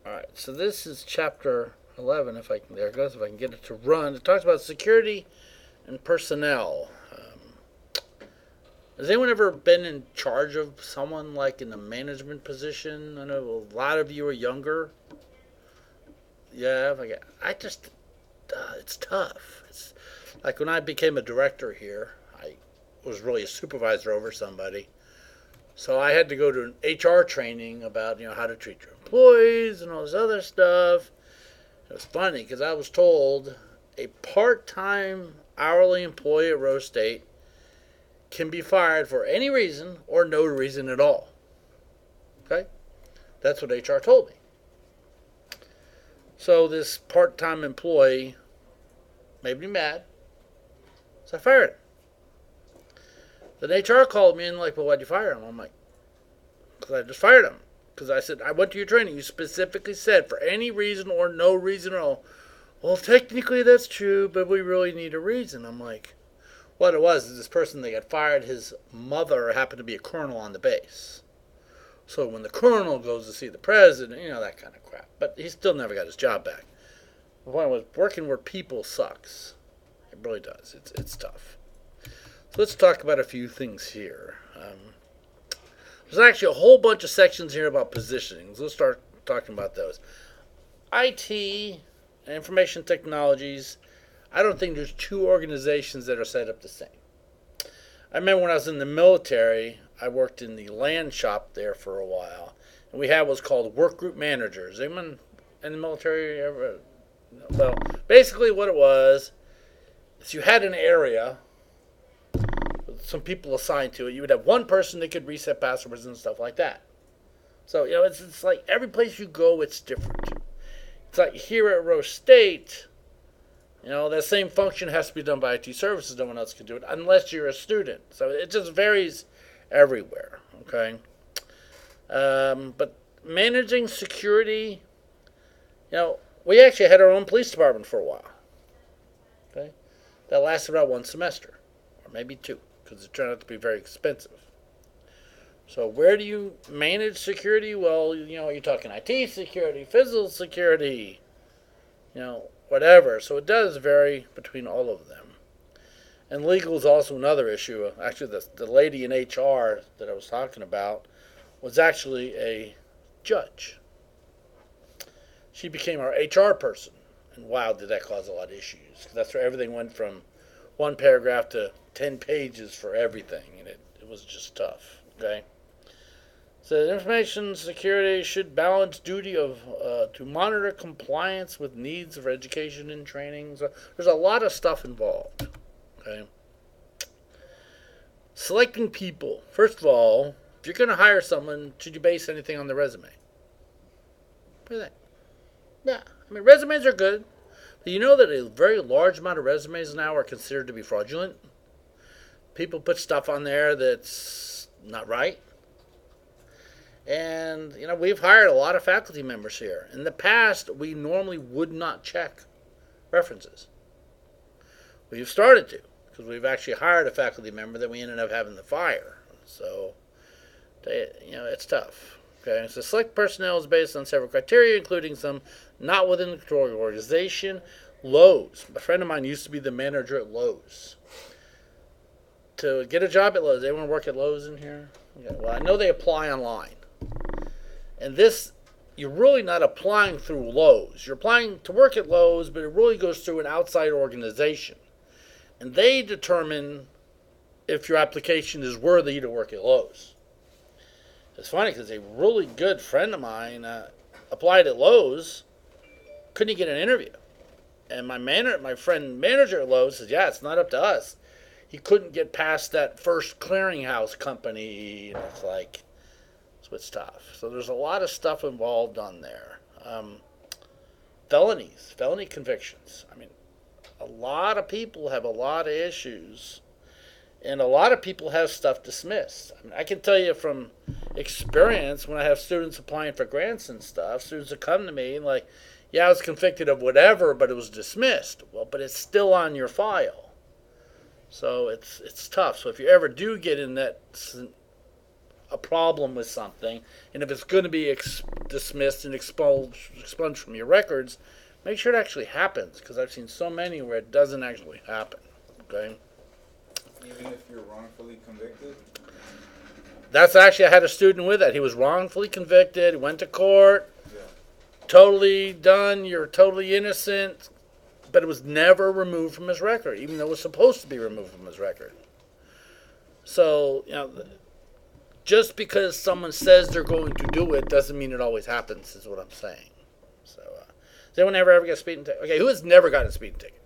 Alright, so this is chapter 11, if I can, there it goes, if I can get it to run. It talks about security and personnel. Has anyone ever been in charge of someone, like in a management position? I know a lot of you are younger. Yeah, it's tough. It's like when I became a director here, I was really a supervisor over somebody. So I had to go to an HR training about, how to treat your employees and all this other stuff. It was funny because I was told a part-time hourly employee at Rose State can be fired for any reason or no reason at all. Okay? That's what HR told me. So this part-time employee made me mad. So I fired him. Then HR called me and well, why'd you fire him? I'm like, because I just fired him. Because I said, I went to your training. You specifically said for any reason or no reason at all. Well, technically that's true, but we really need a reason. I'm like, what it was is this person that got fired, his mother happened to be a colonel on the base. So when the colonel goes to see the president, that kind of crap. But he still never got his job back. The point was, working where people sucks. It really does. It's tough. So let's talk about a few things here. There's actually a whole bunch of sections here about positioning. So let's start talking about those. IT, information technologies, I don't think there's two organizations that are set up the same. I remember when I was in the military, I worked in the land shop there for a while, and we had what's called work group managers. Anyone in the military ever? Well, basically what it was is you had an area with some people assigned to it. You would have one person that could reset passwords and stuff like that. So, it's like every place you go, it's different. It's like here at Rose State, that same function has to be done by IT services. No one else can do it unless you're a student. So it just varies everywhere, okay? But managing security, we actually had our own police department for a while, okay? That lasted about one semester, or maybe two, because it turned out to be very expensive. So where do you manage security? Well, you're talking IT security, physical security, whatever. So it does vary between all of them. And legal is also another issue. Actually, the lady in HR that I was talking about was actually a judge. She became our HR person. And wow, did that cause a lot of issues. That's where everything went from one paragraph to 10 pages for everything. And it was just tough. Okay? So information security should balance duty of to monitor compliance with needs of education and training. So there's a lot of stuff involved. Okay. Selecting people. First of all, if you're going to hire someone, should you base anything on the resume? What do you think? Yeah. Resumes are good. But you know that a very large amount of resumes now are considered to be fraudulent? People put stuff on there that's not right. And, we've hired a lot of faculty members here. In the past, we normally would not check references. We've started to, because we've actually hired a faculty member that we ended up having to fire. So, it's tough. Okay, so select personnel is based on several criteria, including some not within the control organization. Lowe's. A friend of mine used to be the manager at Lowe's. To get a job at Lowe's, anyone work at Lowe's in here? Okay, well, I know they apply online. And this, you're really not applying through Lowe's. You're applying to work at Lowe's, but it really goes through an outside organization. And they determine if your application is worthy to work at Lowe's. It's funny because a really good friend of mine applied at Lowe's, couldn't get an interview. And my friend manager at Lowe's says, yeah, it's not up to us. He couldn't get past that first clearinghouse company. And it's like, so it's tough. So there's a lot of stuff involved on there. Felony convictions. A lot of people have a lot of issues. And a lot of people have stuff dismissed. I can tell you from experience when I have students applying for grants and stuff, students that come to me and yeah, I was convicted of whatever, but it was dismissed. Well, but it's still on your file. So it's tough. So if you ever do get in a problem with something, and if it's going to be dismissed and expunged from your records, make sure it actually happens, because I've seen so many where it doesn't actually happen. Okay? Even if you're wrongfully convicted? That's actually, I had a student with that. He was wrongfully convicted, went to court, totally done, you're totally innocent, but it was never removed from his record, even though it was supposed to be removed from his record. So, just because someone says they're going to do it doesn't mean it always happens, is what I'm saying. So, does anyone ever get a speeding ticket? Okay, who has never gotten a speeding ticket?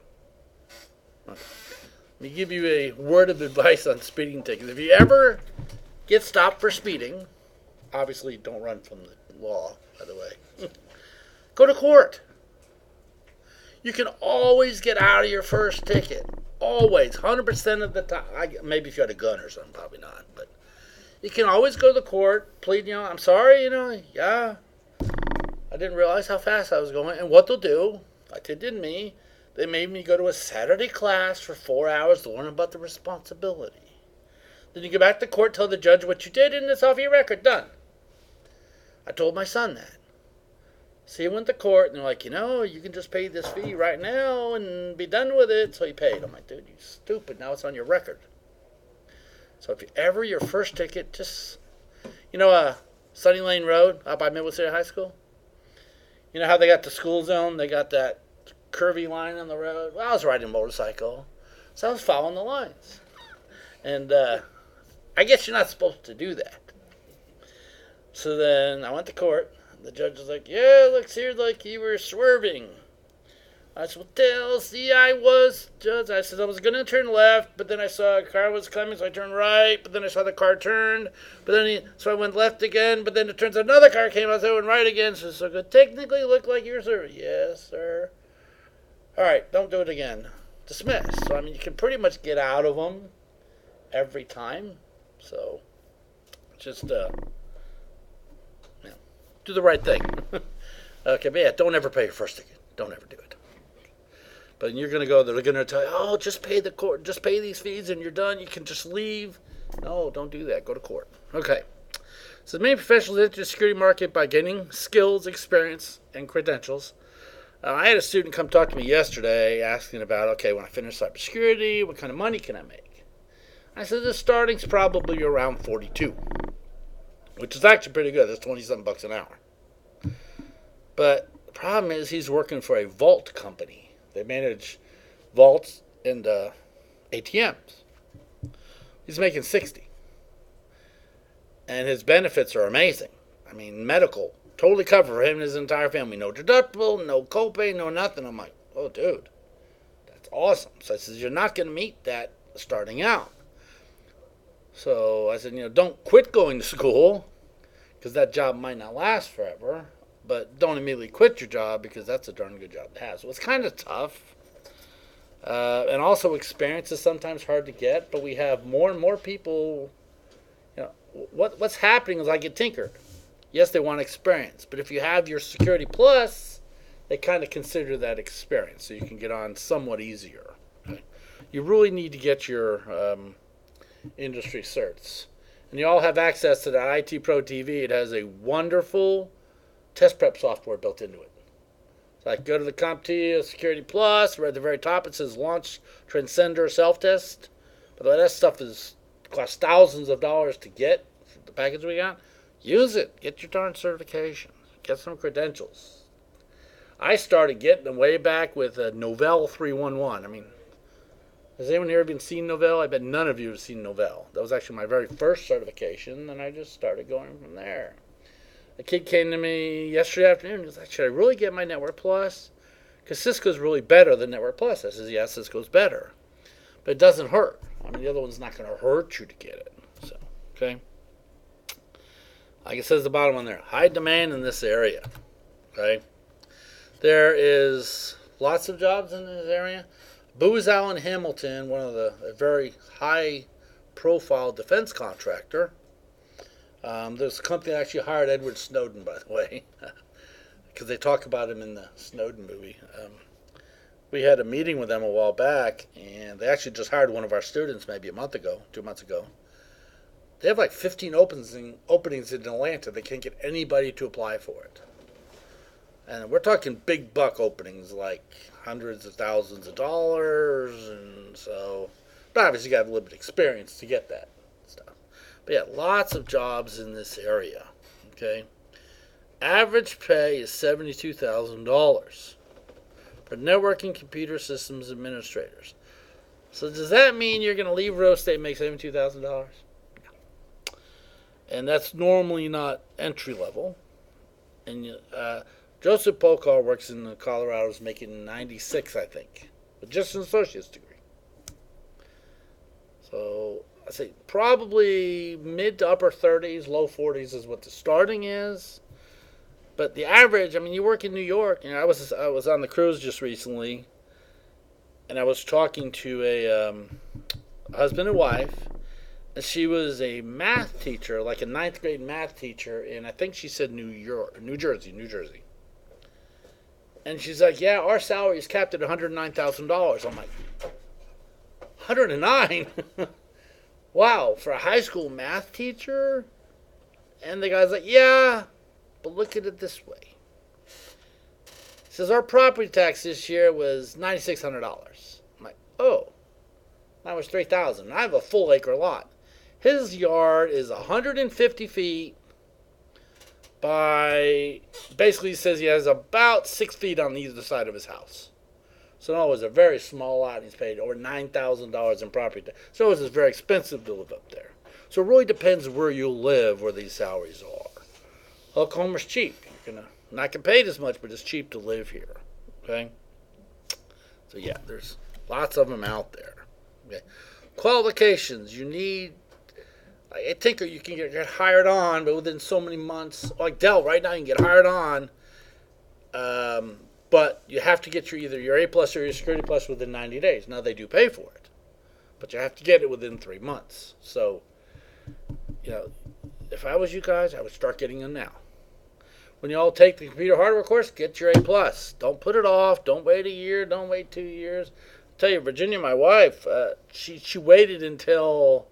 Okay. Let me give you a word of advice on speeding tickets. If you ever get stopped for speeding, obviously don't run from the law, by the way. Go to court. You can always get out of your first ticket. Always. 100% of the time. Maybe if you had a gun or something, probably not. But you can always go to the court, plead, I'm sorry, yeah. I didn't realize how fast I was going. And what they'll do, like they did me, they made me go to a Saturday class for 4 hours to learn about the responsibility. Then you go back to court, tell the judge what you did, and it's off your record. Done. I told my son that. So he went to court, and they're like, you can just pay this fee right now and be done with it. So he paid. I'm like, dude, you stupid. Now it's on your record. So if ever your first ticket, just, Sunny Lane Road out by Midwood City High School? You know how they got the school zone? They got that curvy line on the road? Well, I was riding a motorcycle, so I was following the lines. And I guess you're not supposed to do that. So then I went to court. The judge was like, yeah, looks here like you were swerving. I said, well, see, I was, judge. I said, I was going to turn left, but then I saw a car was coming, so I turned right, but then I saw the car turned, but then so I went left again, but then it turns another car came out, so I went right again, so it could technically look like you were swerving. Yes, sir. All right, don't do it again. Dismissed. So, you can pretty much get out of them every time, so just, do the right thing. Okay, but yeah, don't ever pay your first ticket. Don't ever do it. But you're going to go, they're going to tell you, just pay the court, just pay these fees and you're done. You can just leave. No, don't do that. Go to court. Okay. So many professionals enter the security market by gaining skills, experience, and credentials. I had a student come talk to me yesterday asking about, okay, when I finish cybersecurity, what kind of money can I make? I said the starting's probably around 42. Which is actually pretty good. That's $27 an hour. But the problem is he's working for a vault company. They manage vaults and ATMs. He's making 60. And his benefits are amazing. Medical, totally covered for him and his entire family. No deductible, no copay, no nothing. I'm like, oh, dude, that's awesome. So I said, you're not going to meet that starting out. So I said, don't quit going to school, because that job might not last forever, but don't immediately quit your job, because that's a darn good job to have. So it's kind of tough. And also experience is sometimes hard to get, but we have more and more people, what's happening is I get tinkered. Yes, they want experience, but if you have your Security Plus, they kind of consider that experience, so you can get on somewhat easier. Okay? You really need to get your industry certs. And you all have access to that IT Pro TV. It has a wonderful test prep software built into it. So I go to the CompTIA Security Plus, right at the very top it says Launch Transcender Self-Test. But that stuff costs thousands of dollars to get, the package we got. Use it. Get your darn certifications. Get some credentials. I started getting them way back with Novell 311. Has anyone here been seen Novell? I bet none of you have seen Novell. That was actually my very first certification, and I just started going from there. A kid came to me yesterday afternoon and was like, should I really get my Network Plus? Because Cisco's really better than Network Plus. I says, yeah, Cisco's better. But it doesn't hurt. The other one's not going to hurt you to get it. So, okay. Like it says at the bottom on there, high demand in this area. Okay. There is lots of jobs in this area. Booz Allen Hamilton, one of a very high-profile defense contractor. There's a company that actually hired Edward Snowden, by the way, because they talk about him in the Snowden movie. We had a meeting with them a while back, and they actually just hired one of our students maybe a month ago, 2 months ago, They have like 15 openings in Atlanta. They can't get anybody to apply for it. And we're talking big buck openings, like hundreds of thousands of dollars. And so, but obviously you got to have a little bit of experience to get that stuff. But yeah, lots of jobs in this area. Okay. Average pay is $72,000 for networking computer systems administrators. So does that mean you're going to leave Rose State and make $72,000? No. And that's normally not entry level. And Joseph Pokar works in Colorado, is making 96, I think, but just an associate's degree. So I say probably mid to upper 30s, low 40s is what the starting is. But the average, I mean, you work in New York. I was on the cruise just recently, and I was talking to a husband and wife, and she was a math teacher, like a 9th grade math teacher, and I think she said New Jersey. And she's like, yeah, our salary is capped at $109,000. I'm like, 109? Wow, for a high school math teacher? And the guy's like, yeah, but look at it this way. He says, our property tax this year was $9,600. I'm like, oh, mine was $3,000. I have a full acre lot. His yard is 150 feet by, basically he says he has about 6 feet on either side of his house. So no, it was a very small lot, and he's paid over $9,000 in property tax. So it's very expensive to live up there. So it really depends where you live, where these salaries are. Oklahoma's cheap. You're gonna not get paid as much, but it's cheap to live here. Okay? So yeah, there's lots of them out there. Okay. Qualifications. You need, I think you can get hired on, but within so many months, like Dell, right now you can get hired on, but you have to get either your A plus or your Security Plus within 90 days. Now they do pay for it, but you have to get it within 3 months. So, if I was you guys, I would start getting them now. When you all take the computer hardware course, get your A plus. Don't put it off. Don't wait a year. Don't wait 2 years. I'll tell you, Virginia, my wife, she waited until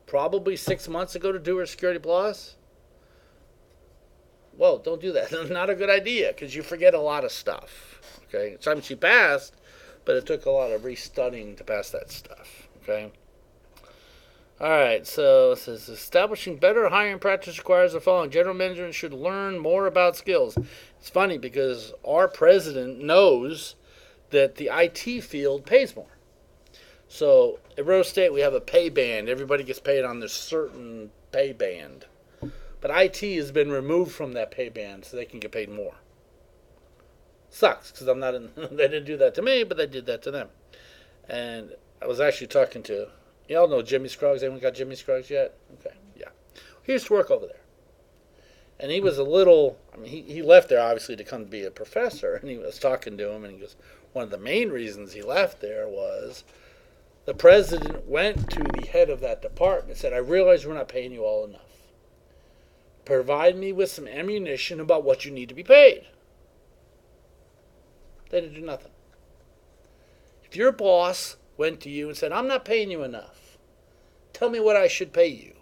probably 6 months ago to do her Security Plus. Well, don't do that. Not a good idea, because you forget a lot of stuff. Okay, sometimes she passed, but it took a lot of restudying to pass that stuff. Okay. All right, so it says establishing better hiring practice requires the following. General management should learn more about skills. It's funny because our president knows that the IT field pays more. So at Rose State, we have a pay band. Everybody gets paid on this certain pay band. But IT has been removed from that pay band so they can get paid more. Sucks, because I'm not in. They didn't do that to me, but they did that to them. And I was actually talking to, y'all know Jimmy Scruggs. Anyone got Jimmy Scruggs yet? Okay, yeah. He used to work over there. And he was a little, he left there obviously to come be a professor. And he was talking to him, and he goes, one of the main reasons he left there was the president went to the head of that department and said, I realize we're not paying you all enough. Provide me with some ammunition about what you need to be paid. They didn't do nothing. If your boss went to you and said, I'm not paying you enough, tell me what I should pay you,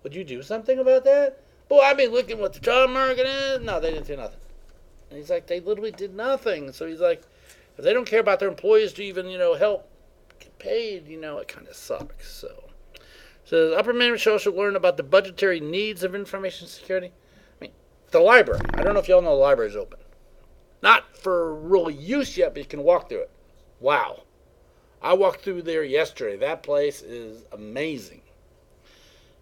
would you do something about that? Boy, I've been looking what the job market is. No, they didn't do nothing. And he's like, they literally did nothing. So he's like, if they don't care about their employees to even, help get paid, it kind of sucks. So upper management should learn about the budgetary needs of information security. The library. I don't know if y'all know the library is open. Not for real use yet, but you can walk through it. Wow. I walked through there yesterday. That place is amazing.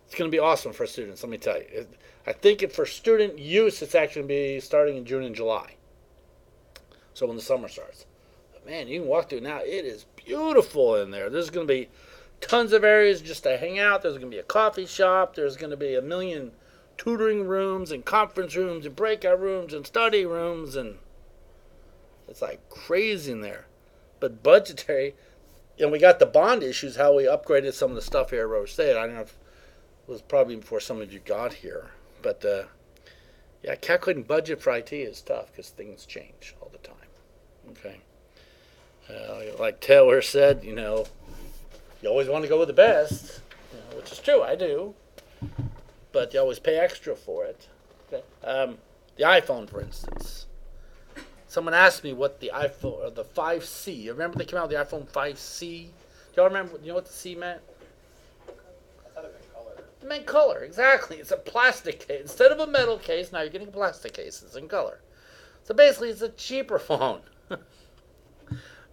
It's going to be awesome for students, let me tell you. I think for student use, it's actually going to be starting in June and July. So when the summer starts. But man, you can walk through it now. It is beautiful in there. There's going to be tons of areas just to hang out. There's going to be a coffee shop. There's going to be a million tutoring rooms and conference rooms and breakout rooms and study rooms. And it's like crazy in there. But budgetary, we got the bond issues, how we upgraded some of the stuff here at Rose State. I don't know if it was probably before some of you got here. But, calculating budget for IT is tough because things change all the time. Okay. Like Taylor said, you always want to go with the best. which is true, I do. But you always pay extra for it. Okay. The iPhone, for instance. Someone asked me what the iPhone, or the 5C, you remember they came out with the iPhone 5C? Do y'all remember, you know what the C meant? I thought it meant color. It meant color, exactly. It's a plastic case. Instead of a metal case, now you're getting a plastic case. It's in color. So basically, it's a cheaper phone.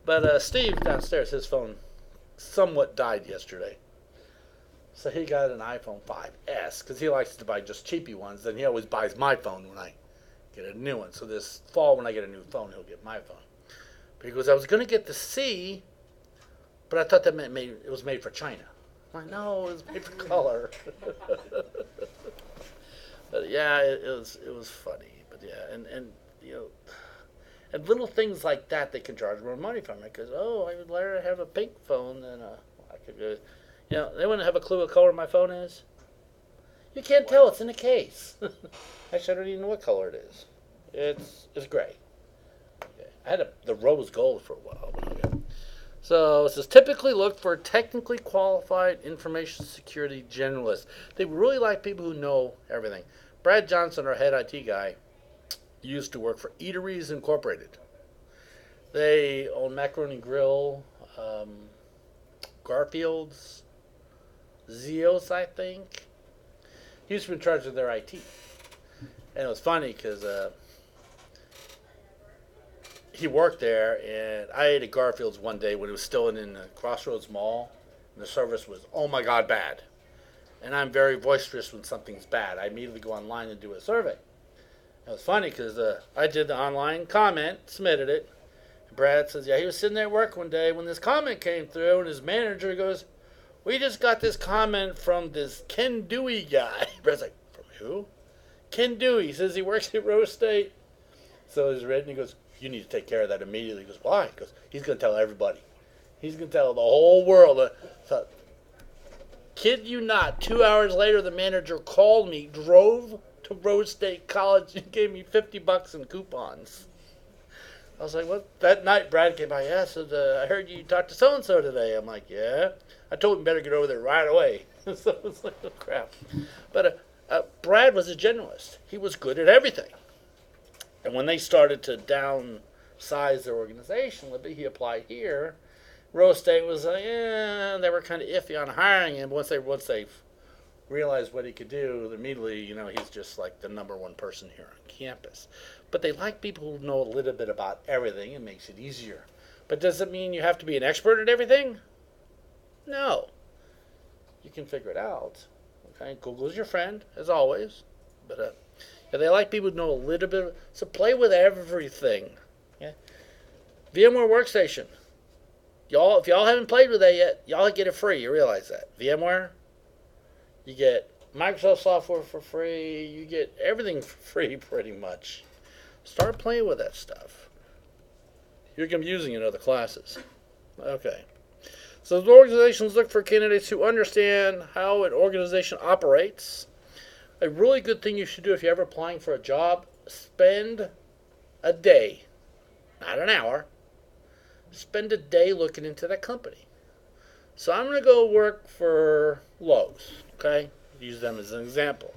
But Steve downstairs, his phone somewhat died yesterday. So he got an iPhone 5S because he likes to buy just cheapy ones. Then he always buys my phone when I get a new one. So this fall when I get a new phone, he'll get my phone. But he goes, I was going to get the C, but I thought that meant it was made for China. I'm like, no, it was made for color. But yeah, it was funny. But yeah, and you know, and little things like that they can charge more money from it because I would rather have a pink phone than I could go. You know, they wouldn't have a clue what color my phone is. You can't tell. It's in a case. Actually, I don't even know what color it is. It's gray. Okay. I had the rose gold for a while. Okay. So it says, typically look for technically qualified information security generalists. They really like people who know everything. Brad Johnson, our head IT guy, used to work for Eateries Incorporated. They own Macaroni Grill, Garfield's, Zeos, I think. He used to be in charge of their IT. And it was funny because he worked there, and I ate at Garfield's one day when it was still in the Crossroads Mall, and the service was, oh my God, bad. And I'm very boisterous when something's bad. I immediately go online and do a survey. It was funny because I did the online comment, submitted it. And Brad says, yeah, he was sitting there at work one day when this comment came through, and his manager goes, we just got this comment from this Ken Dewey guy. Brad's like, from who? Ken Dewey. He says he works at Rose State. So he's read, and he goes, you need to take care of that immediately. He goes, why? He goes, he's going to tell everybody. He's going to tell the whole world. So, kid you not, 2 hours later, the manager called me, drove to Rose State College, and gave me $50 in coupons. I was like, what? That night, Brad came by. Yeah, said, I heard you talked to so-and-so today. I'm like, yeah. I told him better get over there right away. So it was like, oh, crap. But Brad was a generalist. He was good at everything. And when they started to downsize their organization a little bit, he applied here. Rose State was like, they were kind of iffy on hiring him. Once they realized what he could do, immediately, he's just like the number one person here on campus. But they like people who know a little bit about everything. It makes it easier. But does it mean you have to be an expert at everything? No. You can figure it out. Okay, Google's your friend, as always. But they like people who know a little bit. So play with everything. Yeah? VMware Workstation. If y'all haven't played with that yet, y'all get it free. You realize that. VMware, you get Microsoft software for free. You get everything for free pretty much. Start playing with that stuff. You're going to be using it in other classes. Okay. So the organizations look for candidates who understand how an organization operates. A really good thing you should do if you're ever applying for a job, spend a day, not an hour, spend a day looking into that company. So I'm going to go work for Lowe's, okay? Use them as an example.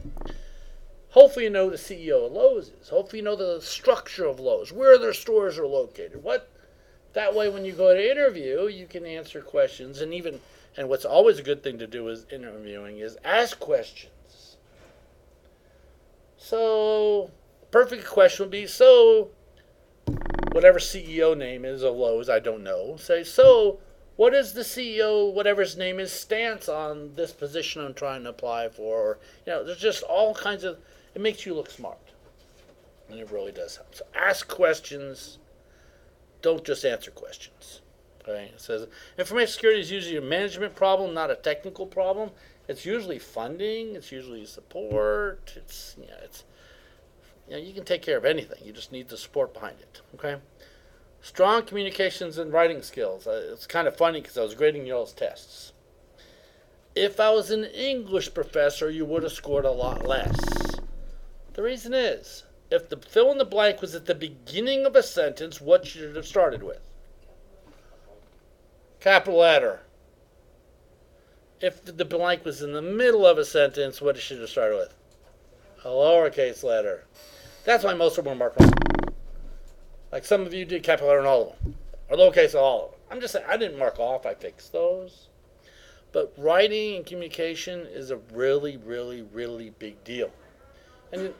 Hopefully you know who the CEO of Lowe's is. Hopefully you know the structure of Lowe's, where their stores are located. That way when you go to interview, you can answer questions. And what's always a good thing to do is interviewing is ask questions. So, perfect question would be, whatever CEO name is of Lowe's, I don't know. Say, what is the CEO, whatever his name is, stance on this position I'm trying to apply for? Or, there's just all kinds of, it makes you look smart. And it really does help. So ask questions. Don't just answer questions. Okay? It says, information security is usually a management problem, not a technical problem. It's usually funding. It's usually support. You can take care of anything. You just need the support behind it. Okay? Strong communications and writing skills. It's kind of funny because I was grading y'all's tests. If I was an English professor, you would have scored a lot less. The reason is, if the fill in the blank was at the beginning of a sentence, what should it have started with? Capital letter. if the blank was in the middle of a sentence, what it should have started with? A lowercase letter. That's why most of them are marked wrong. Like some of you did capital letter in all of them, or lowercase all of them. I'm just saying, I didn't mark off, I fixed those. But writing and communication is a really, really, really big deal. And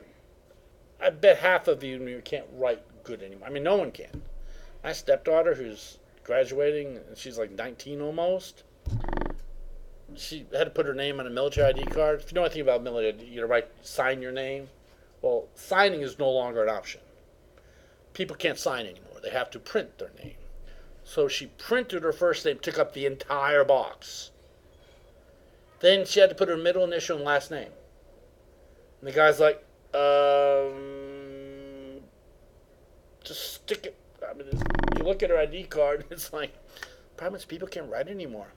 I bet half of you can't write good anymore. I mean, no one can. My stepdaughter, who's graduating, and she's like 19 almost, she had to put her name on a military ID card. If you know anything about military ID, you sign your name. Well, signing is no longer an option. People can't sign anymore. They have to print their name. So she printed her first name, took up the entire box. Then she had to put her middle initial and last name. And the guy's like, just stick it. I mean, you look at her ID card, it's like, probably people can't write anymore.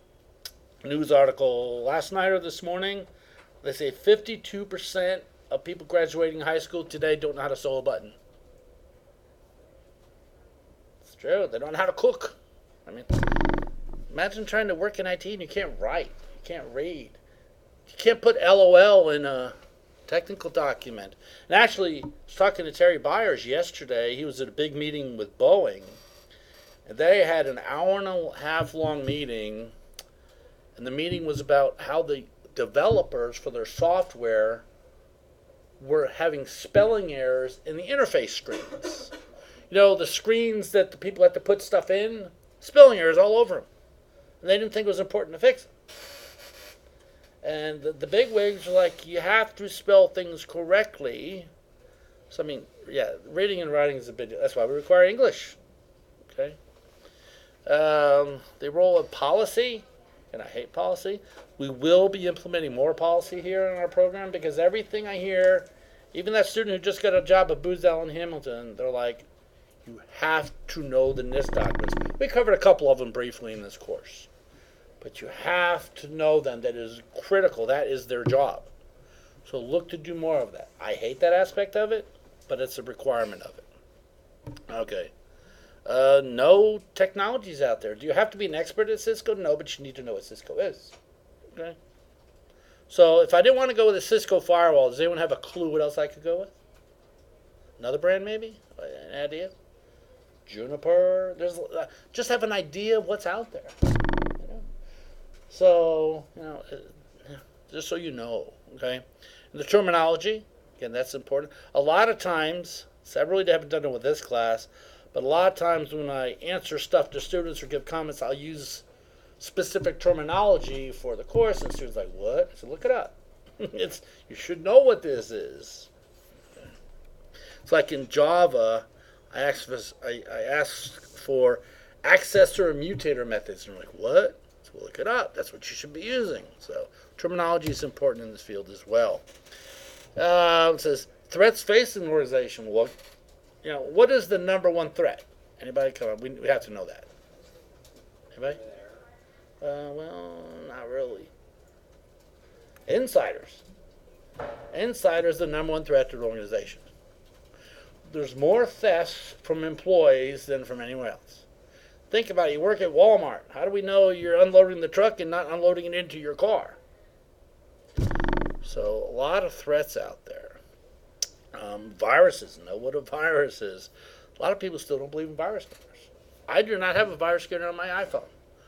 News article last night or this morning, they say 52% of people graduating high school today don't know how to sew a button. It's true. They don't know how to cook. I mean, imagine trying to work in IT and you can't write. You can't read. You can't put LOL in a technical document. And actually, I was talking to Terry Byers yesterday. He was at a big meeting with Boeing. And they had an hour and a half long meeting. And the meeting was about how the developers for their software were having spelling errors in the interface screens. You know, the screens that the people had to put stuff in, spelling errors all over them. And they didn't think it was important to fix them. And the big wigs were like, you have to spell things correctly. So, I mean, yeah, reading and writing is a big deal. That's why we require English. Okay? They roll a policy, and I hate policy. We will be implementing more policy here in our program because everything I hear, even that student who just got a job at Booz Allen Hamilton, they're like, you have to know the NIST documents. We covered a couple of them briefly in this course. But you have to know them. That is critical. That is their job. So look to do more of that. I hate that aspect of it, but it's a requirement of it. Okay. No technologies out there. Do you have to be an expert at Cisco? No, but you need to know what Cisco is. Okay. So if I didn't want to go with a Cisco firewall, does anyone have a clue what else I could go with? Another brand maybe? An idea? Juniper? Just have an idea of what's out there. So, just so you know, okay? And the terminology, again, that's important. A lot of times, so I really haven't done it with this class, but a lot of times when I answer stuff to students or give comments, I'll use specific terminology for the course, and students are like, what? So look it up. You should know what this is. Okay. It's like in Java, I asked for accessor and mutator methods, and they're like, what? So look it up. That's what you should be using. So terminology is important in this field as well. It says threats facing an organization. Well, what is the number one threat? Anybody come up? We have to know that. Anybody? Well, not really. Insiders. Insiders are the number one threat to the organization. There's more thefts from employees than from anywhere else. Think about it. You work at Walmart. How do we know you're unloading the truck and not unloading it into your car? So a lot of threats out there. Viruses. Know what a virus is. A lot of people still don't believe in virus scanners. I do not have a virus scanner on my iPhone.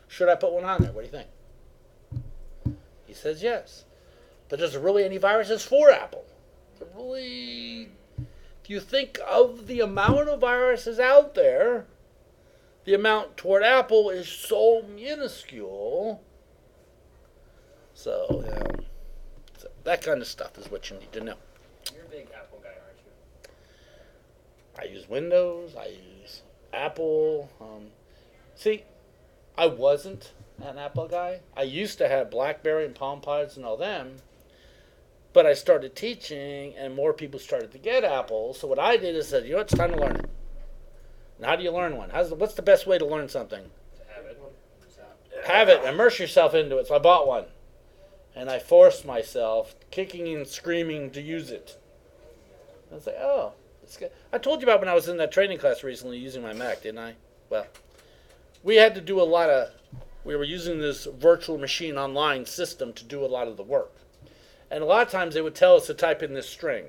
Should I put one on there? What do you think? He says yes. But is there really any viruses for Apple? If you think of the amount of viruses out there, the amount toward Apple is so minuscule. So, so that kind of stuff is what you need to know. You're a big Apple guy, aren't you? I use Windows. I use Apple. See, I wasn't an Apple guy. I used to have BlackBerry and Palm Pilots and all them. But I started teaching, and more people started to get Apple. So what I did is said, it's time to learn it. And how do you learn one? What's the best way to learn something? To have it. Have it. Immerse yourself into it. So I bought one. And I forced myself, kicking and screaming, to use it. I was like, oh, it's good. I told you about when I was in that training class recently using my Mac, didn't I? Well, we had to do a lot of we were using this virtual machine online system to do a lot of the work. And a lot of times they would tell us to type in this string.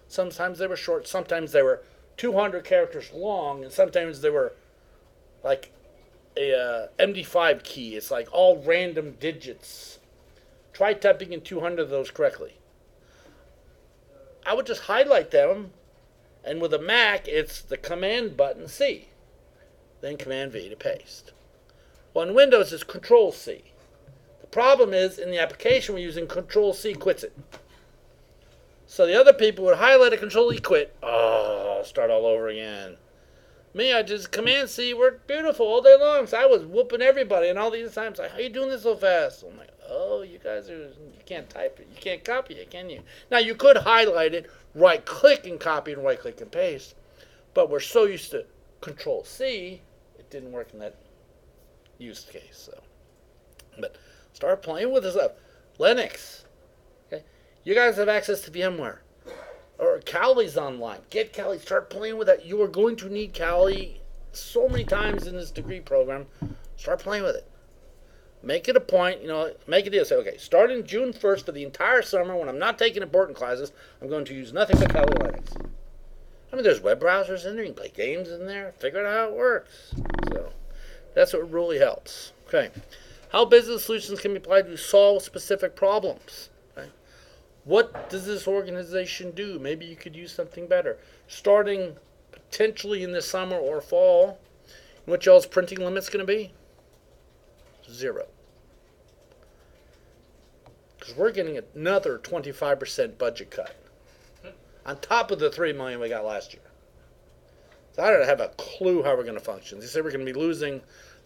Sometimes they were short, sometimes they were 200 characters long, and sometimes they were like a MD5 key. It's like all random digits. Try typing in 200 of those correctly. I would just highlight them, and with a Mac, it's the Command button C, then Command V to paste. Well, in Windows, it's Control C. The problem is, in the application we're using, Control C quits it. So the other people would highlight a Control E quit. Oh, start all over again. Me, I just Command C worked beautiful all day long. So I was whooping everybody, and all these times, like, how you doing this so fast? I'm like, oh, you can't type it. You can't copy it, can you? Now, you could highlight it, right-click and copy, and right-click and paste. But we're so used to Control C, it didn't work in that use case. So, but start playing with this stuff. Linux. Okay, you guys have access to VMware. Or Kali's online. Get Kali. Start playing with that. You are going to need Kali so many times in this degree program. Start playing with it. Make it a point, make a deal. Say, okay, starting June 1st for the entire summer, when I'm not taking important classes, I'm going to use nothing but Kali Linux. I mean, there's web browsers in there. You can play games in there. Figure out how it works. So that's what really helps. Okay. How business solutions can be applied to solve specific problems. Okay. What does this organization do? Maybe you could use something better. Starting potentially in the summer or fall, what y'all's printing limit's going to be? 0. Because we're getting another 25% budget cut on top of the $3 million we got last year. So I don't have a clue how we're going to function. They say we're going to be losing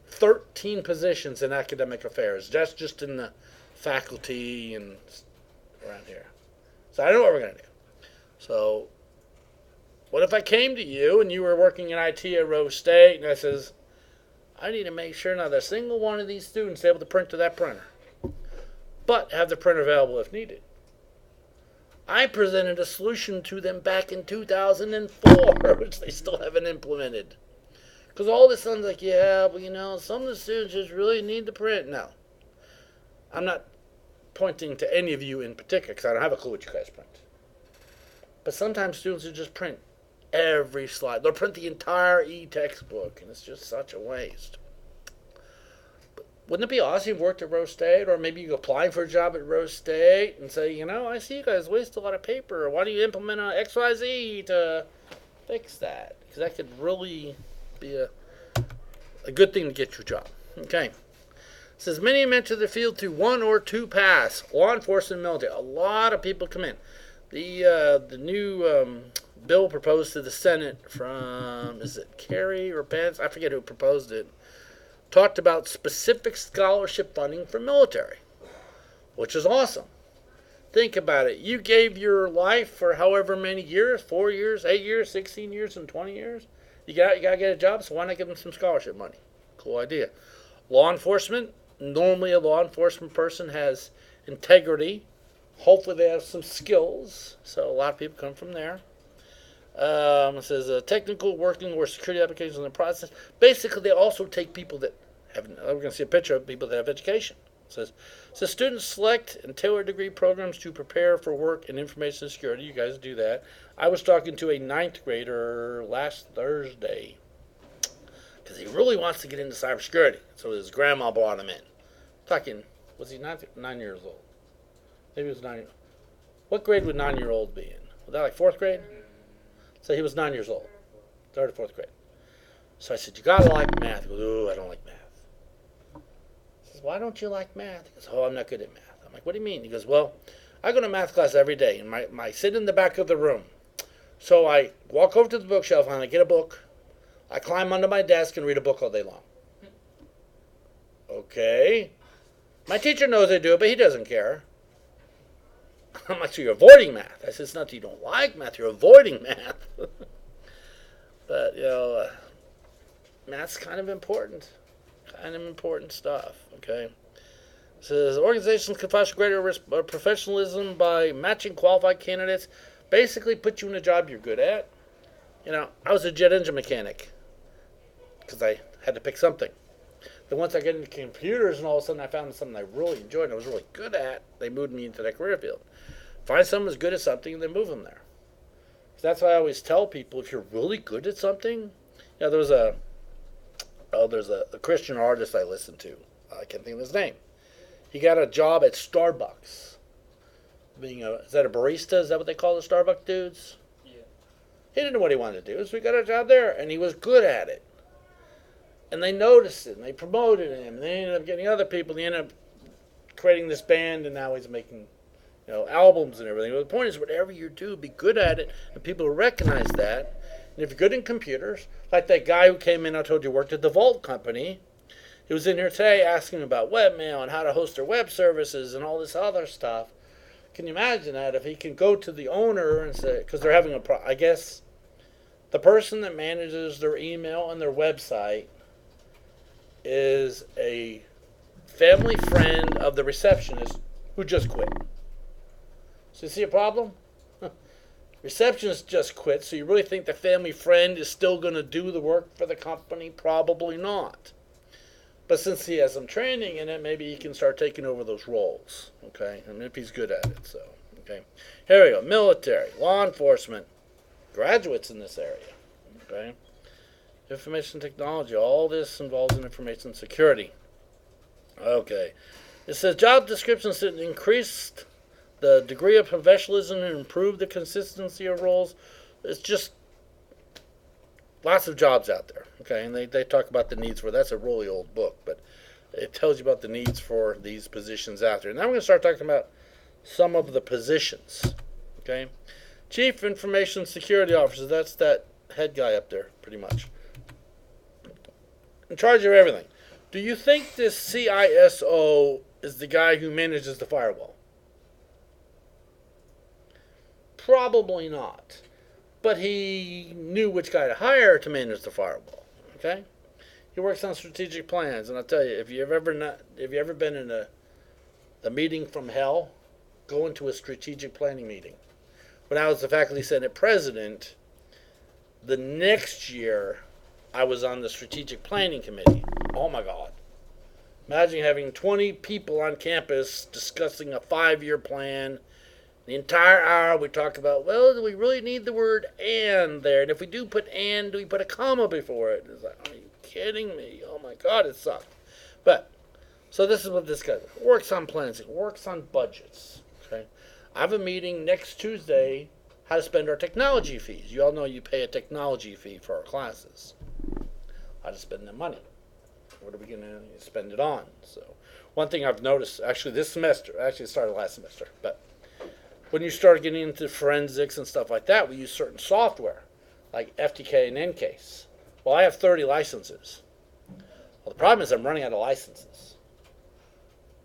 13 positions in academic affairs. That's just in the faculty and around here. So I don't know what we're going to do. So what if I came to you and you were working in IT at Rose State and I says, I need to make sure not a single one of these students is able to print to that printer, but have the printer available if needed. I presented a solution to them back in 2004, which they still haven't implemented. Because all this sounds like, yeah, but some of the students just really need the print. No. I'm not pointing to any of you in particular, because I don't have a clue what you guys print. But sometimes students will just print every slide. They'll print the entire e-textbook, and it's just such a waste. But wouldn't it be awesome if you worked at Rose State, or maybe you apply for a job at Rose State and say, I see you guys waste a lot of paper. Why don't you implement a XYZ to fix that? Because that could really be a good thing to get your job. Okay. It says, many enter the field through 1 or 2 paths, law enforcement and military. A lot of people come in. The new bill proposed to the Senate from, is it Kerry or Pence? I forget who proposed it. Talked about specific scholarship funding for military, which is awesome. Think about it. You gave your life for however many years, 4 years, 8 years, 16 years, and 20 years. You got to get a job, so why not give them some scholarship money? Cool idea. Law enforcement. Normally a law enforcement person has integrity. Hopefully they have some skills. So a lot of people come from there. It says technical working or security applications in the process. Basically, they also take people that have, we're going to see a picture of people that have education. It says students select and tailor degree programs to prepare for work in information security. You guys do that. I was talking to a 9th grader last Thursday because he really wants to get into cybersecurity. So his grandma brought him in. Talking, was he 9 years old? Maybe he was 9. What grade would 9-year-old be in? Was that like 4th grade? So he was 9 years old, 3rd or 4th grade. So I said, you gotta like math. He goes, ooh, I don't like math. I says, why don't you like math? He goes, oh, I'm not good at math. I'm like, what do you mean? He goes, well, I go to math class every day, and I sit in the back of the room. So I walk over to the bookshelf, and I get a book. I climb under my desk and read a book all day long. Okay. My teacher knows I do it, but he doesn't care. I'm like, so you're avoiding math. I said, it's not that you don't like math, you're avoiding math. But, math's kind of important. Kind of important stuff, okay? It says, organizations can foster greater professionalism by matching qualified candidates. Basically, put you in a job you're good at. I was a jet engine mechanic because I had to pick something. Then once I get into computers and all of a sudden I found something I really enjoyed and I was really good at, they moved me into that career field. Find someone who's good at something and then move them there. So that's why I always tell people, if you're really good at something, there's a Christian artist I listen to. I can't think of his name. He got a job at Starbucks. Is that a barista? Is that what they call the Starbucks dudes? Yeah. He didn't know what he wanted to do, so he got a job there, and he was good at it. And they noticed it, and they promoted him, and they ended up getting other people, and they ended up creating this band, and now he's making, albums and everything. But the point is, whatever you do, be good at it, and people will recognize that. And if you're good in computers, like that guy who came in, I told you, worked at the Vault Company. He was in here today asking about webmail and how to host their web services and all this other stuff. Can you imagine that? If he can go to the owner and say, because they're having I guess the person that manages their email and their website is a family friend of the receptionist who just quit. So you see a problem? Receptionist just quit, so you really think the family friend is still going to do the work for the company? Probably not. But since he has some training in it, maybe he can start taking over those roles, okay? And if he's good at it, so, okay. Here we go. Military, law enforcement, graduates in this area, okay? Information technology, all this involves in information security. Okay. It says job descriptions that increased the degree of professionalism and improve the consistency of roles. It's just lots of jobs out there, okay? And they talk about the needs for, that's a really old book, but it tells you about the needs for these positions out there. Now we're going to start talking about some of the positions, okay? Chief Information Security Officer, that's that head guy up there, pretty much. In charge of everything. Do you think this CISO is the guy who manages the firewall? Probably not. But he knew which guy to hire to manage the firewall. Okay? He works on strategic plans, and I'll tell you, if you've ever been in a meeting from hell, go into a strategic planning meeting. When I was the faculty senate president, the next year I was on the strategic planning committee. Oh my God. Imagine having 20 people on campus discussing a 5-year plan. The entire hour we talk about, well, do we really need the word and there? And if we do put and, do we put a comma before it? It's like, are you kidding me? Oh my God, it sucked. But, so this is what this guy does. Works on plans. It works on budgets. Okay. I have a meeting next Tuesday, how to spend our technology fees. You all know you pay a technology fee for our classes. How to spend the money. What are we going to spend it on? So, one thing I've noticed, actually this semester, it started last semester, but when you start getting into forensics and stuff like that, we use certain software, like FTK and Encase. Well, I have 30 licenses. Well, the problem is I'm running out of licenses.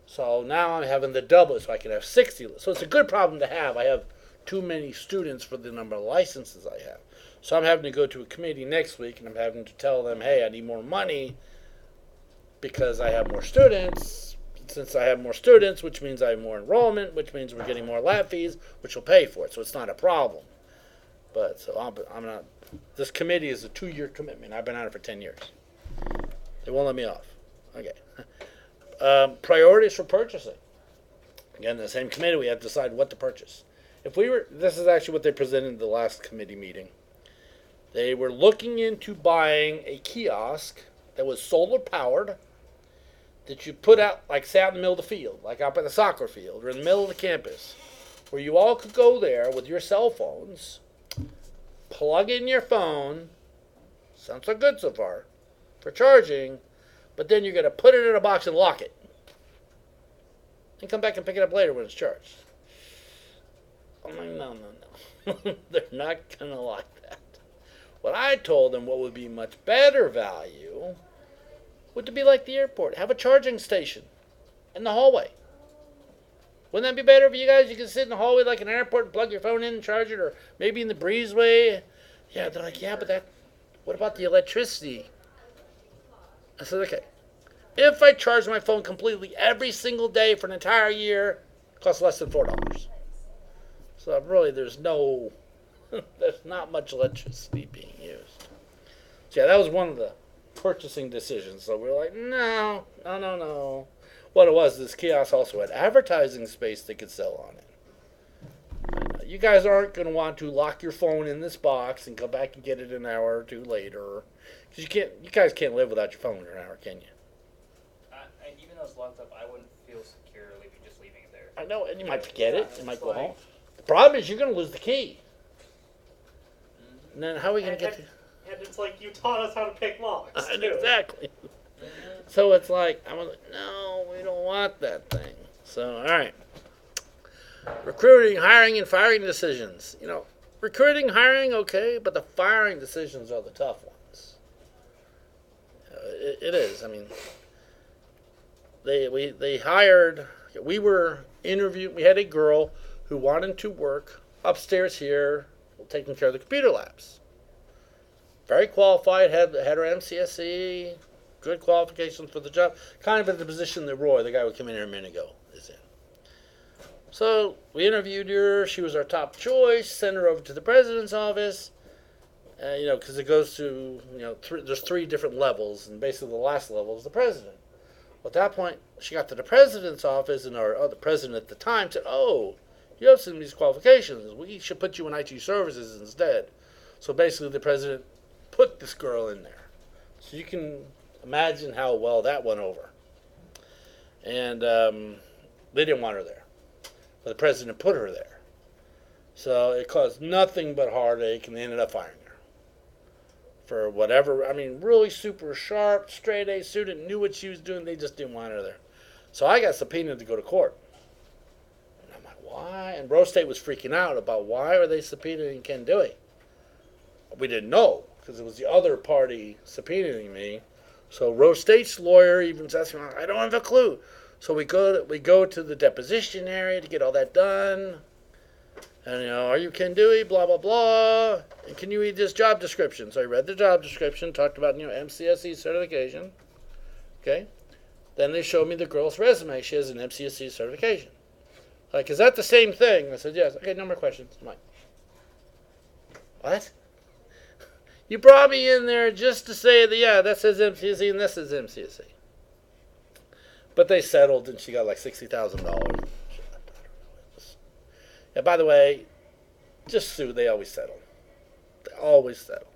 So now I'm having to double it so I can have 60. So it's a good problem to have. I have too many students for the number of licenses I have. So I'm having to go to a committee next week, and I'm having to tell them, hey, I need more money because I have more students. Since I have more students, which means I have more enrollment, which means we're getting more lab fees, which will pay for it. So it's not a problem. But so I'm not. This committee is a 2-year commitment. I've been on it for 10 years. They won't let me off. Okay. Priorities for purchasing. Again, the same committee, we have to decide what to purchase. This is actually what they presented in the last committee meeting. They were looking into buying a kiosk that was solar powered, that you put out, like say out in the middle of the field, like out by the soccer field or in the middle of the campus, where you all could go there with your cell phones, plug in your phone, sounds so good so far, for charging, but then you're going to put it in a box and lock it. And come back and pick it up later when it's charged. I'm like, no. They're not going to like that. What I told them, what would be much better value would to be like the airport. Have a charging station in the hallway. Wouldn't that be better for you guys? You can sit in the hallway like an airport and plug your phone in and charge it, or maybe in the breezeway. Yeah, they're like, yeah, but what about the electricity? I said, okay. If I charge my phone completely every single day for an entire year, it costs less than $4. So really, there's not much electricity being used. So yeah, that was one of the purchasing decisions. So we're like, no. What it was, this kiosk also had advertising space they could sell on it. You guys aren't going to want to lock your phone in this box and come back and get it an hour or two later. Because you guys can't live without your phone for an hour, can you? Even though it's locked up, I wouldn't feel secure just leaving it there. I know, and you might forget it. You might go home. The problem is you're going to lose the key. And then how are we going to get to... And it's like you taught us how to pick locks. Exactly. So it's like, I was like, no, we don't want that thing. So, all right. Recruiting, hiring, and firing decisions. Recruiting, hiring, okay, but the firing decisions are the tough ones. It is. I mean, they hired. We were interviewed. We had a girl who wanted to work upstairs here, taking care of the computer labs. Very qualified. Had her MCSE. Good qualifications for the job. Kind of in the position that Roy, the guy who came in here a minute ago, is in. So we interviewed her. She was our top choice. Sent her over to the president's office. Because it goes to, there's 3 different levels, and basically the last level is the president. Well, at that point, she got to the president's office, and our other president at the time said, "Oh, you have some of these qualifications. We should put you in IT services instead." So basically, the president put this girl in there. So you can imagine how well that went over. And they didn't want her there. But the president put her there. So it caused nothing but heartache, and they ended up firing her. For whatever, really super sharp, straight A student, knew what she was doing, they just didn't want her there. So I got subpoenaed to go to court. And I'm like, why? And Rose State was freaking out about why are they subpoenaing Ken Dewey? We didn't know, because it was the other party subpoenaing me. So Rose State's lawyer even says, I don't have a clue. So we go to the deposition area to get all that done. And, are you Ken Dewey? Blah, blah, blah. And can you read this job description? So I read the job description, talked about, MCSE certification. Okay. Then they showed me the girl's resume. She has an MCSE certification. Like, is that the same thing? I said, yes. Okay, no more questions. I'm like, what? You brought me in there just to say that, yeah, that says MCSE and this says MCSE. But they settled, and she got like $60,000. Yeah, by the way, just sue. They always settle. They always settle.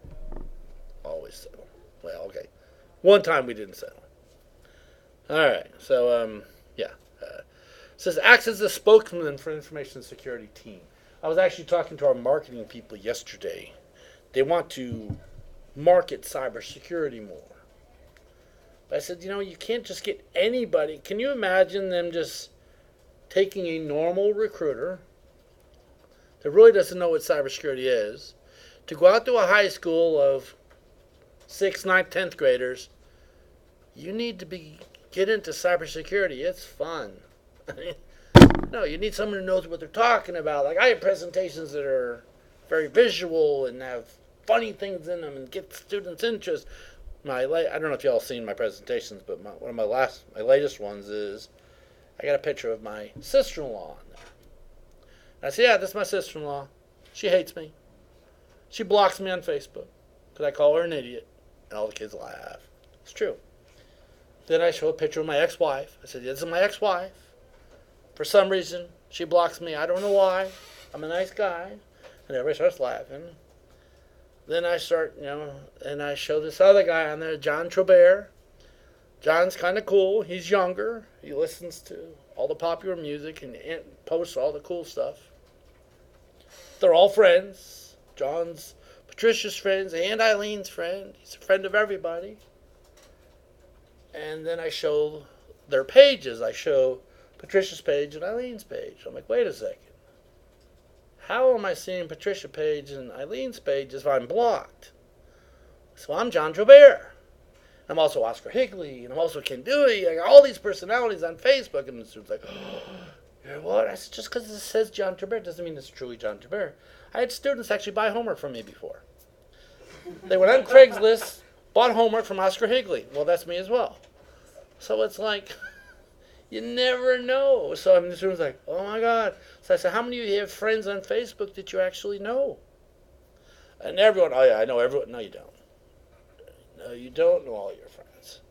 Always settle. Well, okay. One time we didn't settle. All right. So, yeah. It says, acts as a spokesman for information security team. I was actually talking to our marketing people yesterday. They want to market cybersecurity more. But I said, you can't just get anybody. Can you imagine them just taking a normal recruiter that really doesn't know what cybersecurity is, to go out to a high school of 6th, 9th, 10th graders? You need to get into cybersecurity. It's fun. No, you need someone who knows what they're talking about. Like, I have presentations that are very visual and have funny things in them and get students' interest. I don't know if y'all seen my presentations, but one of my latest ones is I got a picture of my sister-in-law on there. And I said, yeah, this is my sister-in-law. She hates me. She blocks me on Facebook because I call her an idiot, and all the kids laugh. It's true. Then I show a picture of my ex-wife. I said, this is my ex-wife. For some reason, she blocks me. I don't know why. I'm a nice guy. And everybody starts laughing. Then I start, and I show this other guy on there, John Trobert. John's kind of cool. He's younger. He listens to all the popular music and posts all the cool stuff. They're all friends. John's Patricia's friends and Eileen's friend. He's a friend of everybody. And then I show their pages. I show Patricia's page and Eileen's page. I'm like, wait a second. How am I seeing Patricia's page and Eileen's page if I'm blocked? So I'm John Trobert. I'm also Oscar Higley, and I'm also Ken Dewey. I got all these personalities on Facebook. And the student's like, oh, you're what? I said, just because it says John Trobert doesn't mean it's truly John Trobert. I had students actually buy homework from me before. They went on Craigslist, bought homework from Oscar Higley. Well, that's me as well. So it's like, you never know. So the student's like, oh my God. So I said, how many of you have friends on Facebook that you actually know? And everyone, oh yeah, I know everyone. No, you don't. No, you don't know all your friends.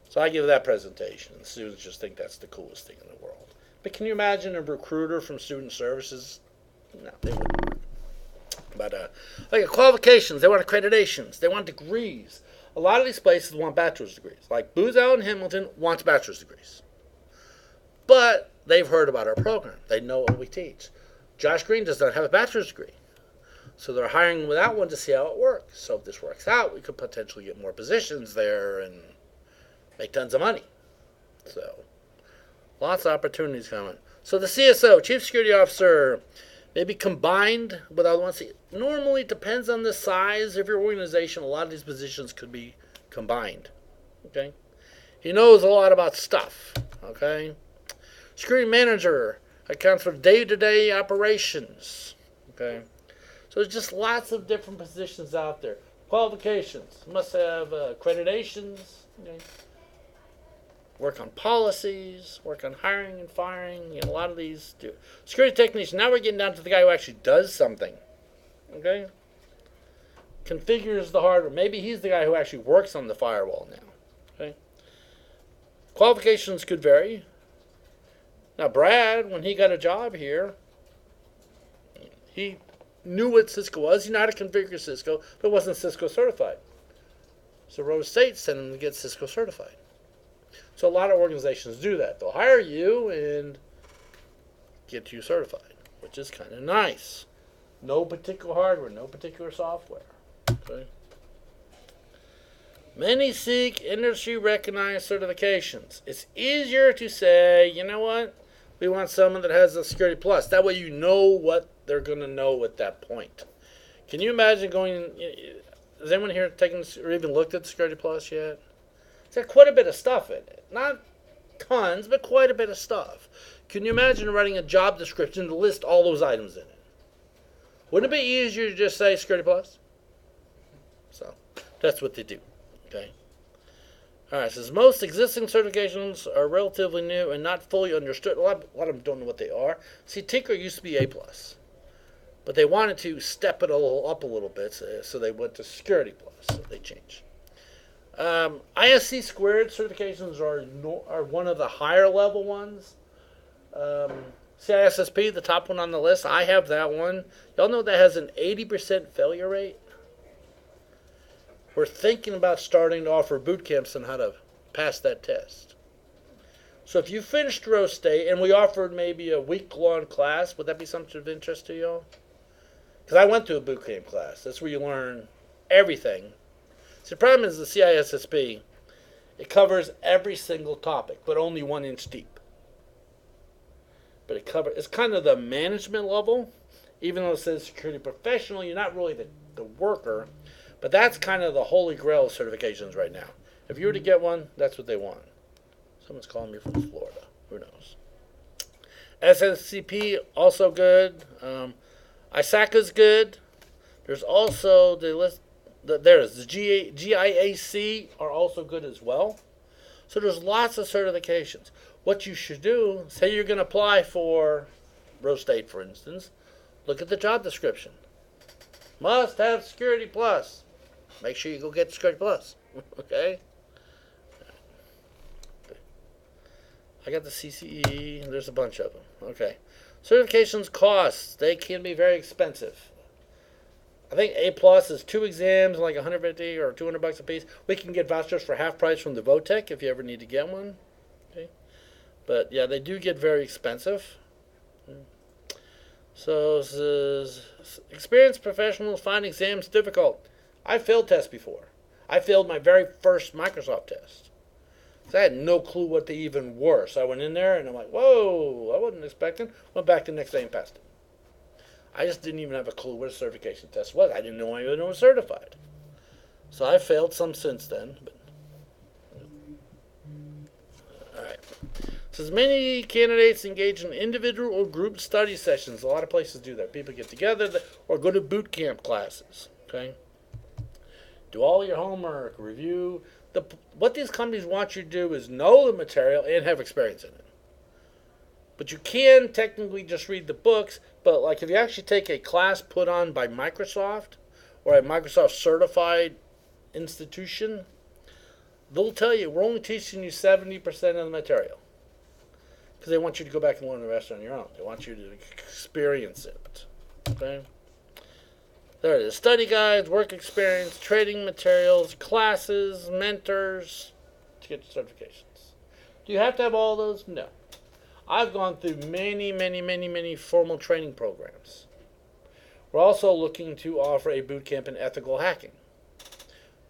So I give that presentation, and students just think that's the coolest thing in the world. But can you imagine a recruiter from student services? No, they wouldn't. But like qualifications, they want accreditations, they want degrees. A lot of these places want bachelor's degrees. Like Booz Allen Hamilton wants bachelor's degrees. But they've heard about our program. They know what we teach. Josh Green does not have a bachelor's degree. So they're hiring without one to see how it works. So if this works out, we could potentially get more positions there and make tons of money. So lots of opportunities coming. So the CSO, Chief Security Officer, maybe combined with other ones. Normally it depends on the size of your organization. A lot of these positions could be combined. Okay? He knows a lot about stuff. Okay? Security Manager accounts for day-to-day operations. Okay? So there's just lots of different positions out there. Qualifications. Must have accreditations. Okay? Work on policies. Work on hiring and firing. A lot of these do. Security Technician. Now we're getting down to the guy who actually does something. Okay? Configures the hardware. Maybe he's the guy who actually works on the firewall now. Okay? Qualifications could vary. Now Brad, when he got a job here, he knew what Cisco was. He knew how to configure Cisco, but wasn't Cisco certified. So Rose State sent him to get Cisco certified. So a lot of organizations do that. They'll hire you and get you certified, which is kind of nice. No particular hardware, no particular software. Okay. Many seek industry-recognized certifications. It's easier to say, you know what, we want someone that has a Security Plus. That way you know what they're going to know at that point. Can you imagine going, has anyone here taken or even looked at Security Plus yet? It's got quite a bit of stuff in it. Not tons, but quite a bit of stuff. Can you imagine writing a job description to list all those items in it? Wouldn't it be easier to just say Security Plus? So, that's what they do. Okay. All right, says most existing certifications are relatively new and not fully understood. A lot of them don't know what they are. See, Tinker used to be A+, but they wanted to step it up a little bit, so they went to Security Plus. So they changed. ISC squared certifications are one of the higher level ones. CISSP, the top one on the list, I have that one. Y'all know that has an 80% failure rate? We're thinking about starting to offer boot camps on how to pass that test. So if you finished Rose State and we offered maybe a week-long class, would that be something of interest to y'all? Because I went to a boot camp class. That's where you learn everything. So the problem is the CISSP, it covers every single topic, but only 1 inch deep. But it's kind of the management level. Even though it says security professional, you're not really the worker. But that's kind of the holy grail of certifications right now. If you were to get one, that's what they want. Someone's calling me from Florida. Who knows? SNCP, also good. ISACA's good. There's also the list. There's the GIAC are also good as well. So there's lots of certifications. What you should do, say you're going to apply for Rose State, for instance, look at the job description. Must have Security Plus. Make sure you go get Security Plus. Okay? I got the CCE. There's a bunch of them. Okay. Certifications costs. They can be very expensive. I think A Plus is 2 exams, like $150 or $200 a piece. We can get vouchers for half price from the Votech if you ever need to get one. Okay. But yeah, they do get very expensive. So this is experienced professionals find exams difficult. I failed tests before. I failed my very first Microsoft test. I had no clue what they even were. So I went in there and I'm like, whoa, I wasn't expecting. Went back the next day and passed it. I just didn't even have a clue what a certification test was. I didn't know anyone was certified. So I failed some since then. But, all right. Says many candidates engage in individual or group study sessions. A lot of places do that. People get together or go to boot camp classes. Okay. Do all your homework, review. What these companies want you to do is know the material and have experience in it. But you can technically just read the books, but like if you actually take a class put on by Microsoft or a Microsoft certified institution, they'll tell you, we're only teaching you 70% of the material. Because they want you to go back and learn the rest on your own. They want you to experience it. Okay? There it is. Study guides, work experience, trading materials, classes, mentors to get your certifications. Do you have to have all those? No. I've gone through many formal training programs. We're also looking to offer a boot camp in ethical hacking.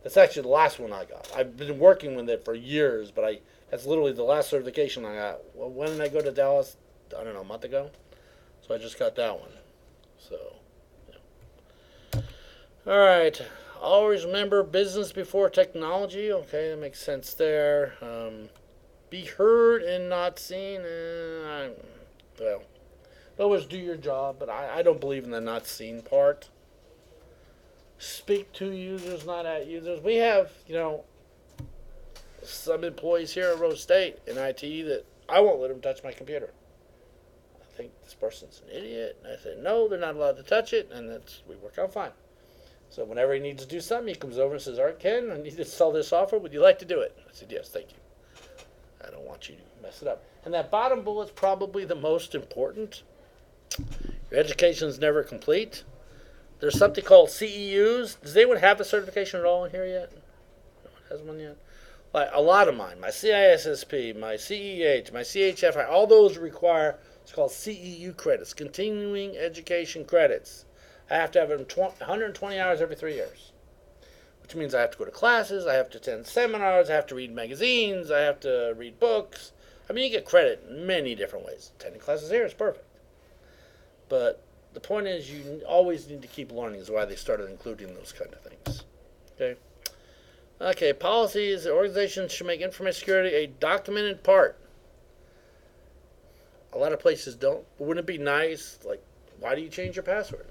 That's actually the last one I got. I've been working with it for years, but that's literally the last certification I got. Well, when did I go to Dallas? I don't know, a month ago? So I just got that one. So, yeah. All right. Always remember business before technology. Okay, that makes sense there. Be heard and not seen. Well, always do your job, but I don't believe in the not seen part. Speak to users, not at users. We have, some employees here at Rose State in IT that I won't let them touch my computer. I think this person's an idiot. And I said, no, they're not allowed to touch it, and we work out fine. So whenever he needs to do something, he comes over and says, all right, Ken, I need to install this software. Would you like to do it? I said, yes, thank you. I don't want you to mess it up. And that bottom bullet's probably the most important. Your education's never complete. There's something called CEUs. Does anyone have a certification at all in here yet? No one has one yet? Like a lot of mine, my CISSP, my CEH, my CHFI, all those require what's called CEU credits, continuing education credits. I have to have them 120 hours every 3 years, which means I have to go to classes, I have to attend seminars, I have to read magazines, I have to read books. I mean, you get credit in many different ways. Attending classes here is perfect. But the point is you always need to keep learning is why they started including those kind of things. Okay, policies. The organization should make information security a documented part. A lot of places don't. But wouldn't it be nice, like, why do you change your password?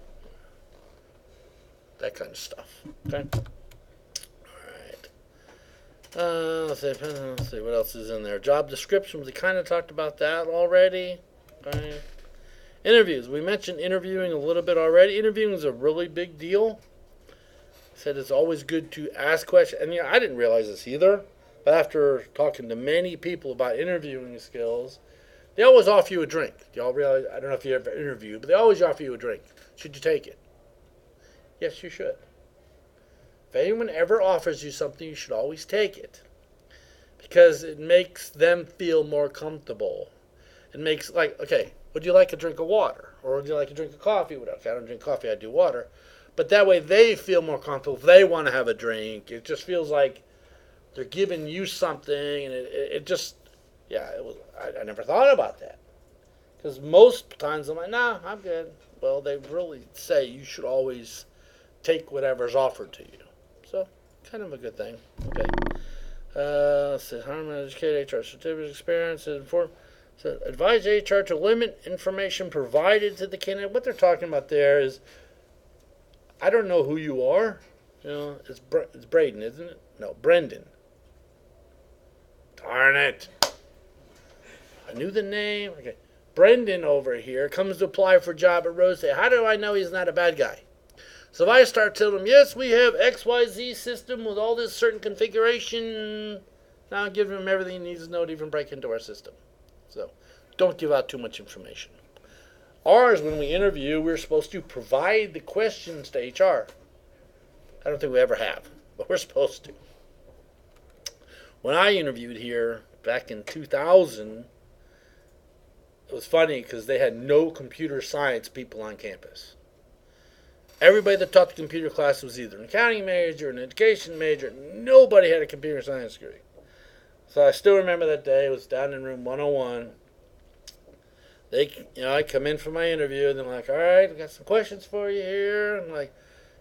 That kind of stuff. Okay? Alright. Let's see what else is in there. Job description. We kind of talked about that already. Okay. Interviews. We mentioned interviewing a little bit already. Interviewing is a really big deal. Said it's always good to ask questions. And I didn't realize this either. But after talking to many people about interviewing skills, they always offer you a drink. Do y'all realize? I don't know if you ever interviewed, but they always offer you a drink. Should you take it? Yes, you should. If anyone ever offers you something, you should always take it. Because it makes them feel more comfortable. It makes, okay, would you like a drink of water? Or would you like a drink of coffee? Okay, I don't drink coffee, I do water. But that way they feel more comfortable. If they want to have a drink, it just feels like they're giving you something. And it just, I never thought about that. Because most times I'm like, nah, I'm good. Well, they really say you should always take whatever's offered to you. So, kind of a good thing. Okay. Let's see. Harm and educate HR certificate experience and inform. So, advise HR to limit information provided to the candidate. What they're talking about there is, I don't know who you are. It's Braden, isn't it? No, Brendan. Darn it. I knew the name. Okay. Brendan over here comes to apply for a job at Rose State. How do I know he's not a bad guy? So if I start telling him, yes, we have XYZ system with all this certain configuration, now I'm giving him everything he needs to know to even break into our system. So don't give out too much information. Ours, when we interview, we're supposed to provide the questions to HR. I don't think we ever have, but we're supposed to. When I interviewed here back in 2000, it was funny because they had no computer science people on campus. Everybody that taught the computer class was either an accounting major, an education major. Nobody had a computer science degree. So I still remember that day. It was down in room 101. I come in for my interview, and they're like, all right, we got some questions for you here. I'm like,